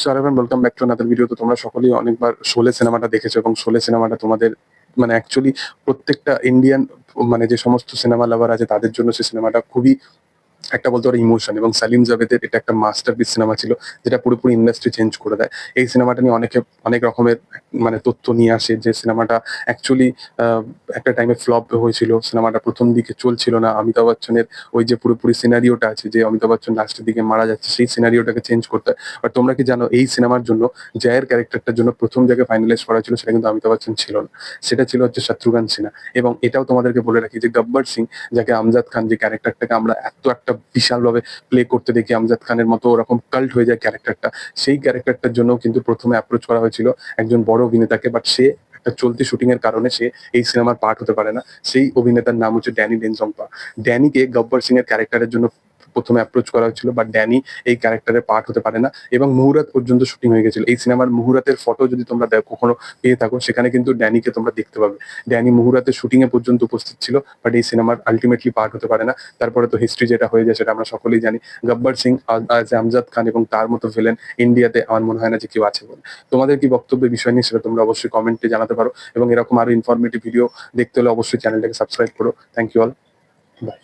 So everyone, welcome back to another video. তো তোমরা সকলেই অনেকবার শোলে সিনেমাটা দেখেছো এবং শোলে সিনেমাটা তোমাদের মানে অ্যাকচুয়ালি প্রত্যেকটা ইন্ডিয়ান মানে যে সমস্ত সিনেমা লাভার আছে তাদের জন্য সেই সিনেমাটা খুবই একটা বলতে পারো ইমোশন। এবং সালিম জাভেদের এটা একটা মাস্টারপিস সিনেমা ছিল যেটা পুরোপুরি ইন্ডাস্ট্রি চেঞ্জ করে দেয়। এই সিনেমাটা নিয়ে অনেকে অনেক রকমের মানে তথ্য নিয়ে আসে যে সিনেমাটা অ্যাকচুয়ালি একটা টাইমে ফ্লপ হয়েছিল, সিনেমাটা প্রথম দিকে চলছিল না। অমিতাভ বচ্চনের ওই যে পুরোপুরি সিনারিওটা আছে যে অমিতাভ বচ্চন লাস্টের দিকে মারা যাচ্ছে, সেই সিনারিওটাকে চেঞ্জ করতে হয়। বাট তোমরা কি জানো এই সিনেমার জন্য জয়ের ক্যারেক্টারটার জন্য প্রথম জায়গায় ফাইনালাইজ করা ছিল সেটা কিন্তু অমিতাভ বচ্চন ছিল না, সেটা ছিল হচ্ছে শত্রুঘ্ন সিনহা। এবং এটাও তোমাদেরকে বলে রাখি যে গব্বর সিং, যাকে আমজাদ খান যে ক্যারেক্টারটাকে আমরা এত একটা বিশালভাবে প্লে করতে দেখি, আমজাদ খানের মতো ওরকম কাল্ট হয়ে যায় ক্যারেক্টারটা, সেই ক্যারেক্টারটার জন্য কিন্তু প্রথমে অ্যাপ্রোচ করা হয়েছিল একজন বড় অভিনেতাকে। বাট সে একটা চলতি শুটিং এর কারণে সে এই সিনেমার পার্ট হতে পারে না। সেই অভিনেতার নাম হচ্ছে ড্যানি ডেনজম্পা। ড্যানিকে গব্বর সিং এর ক্যারেক্টারের জন্য প্রথমে অ্যাপ্রোচ করা হয়েছিল, বাট ড্যানি এই ক্যারেক্টারের পার্ট হতে পারে না এবং মুহুরাত পর্যন্ত শুটিং হয়ে গেছিল। এই সিনেমার মুহুরাতের ফটো যদি তোমরা কখনো পেয়ে থাকো, সেখানে কিন্তু ড্যানিকে তোমরা দেখতে পাবে। ড্যানি মুহুরাতের শুটিং এ পর্যন্ত উপস্থিত ছিল, বাট এই সিনেমার আলটিমেটলি পার্ট হতে পারে না। তারপরে তো হিস্ট্রি যেটা হয়ে যায় সেটা আমরা সকলেই জানি। গব্বর সিং আজ আমজাদ খান এবং তার মতো ভিলেন ইন্ডিয়াতে আমার মনে হয় না যে কেউ আছে বলে। তোমাদের কি বক্তব্যের বিষয় নিয়ে সেটা তোমরা অবশ্যই কমেন্টে জানাতে পারো এবং এরকম আরো ইনফরমেটিভ ভিডিও দেখতে হলে অবশ্যই চ্যানেলটাকে সাবস্ক্রাইব করো। Thank you all, by.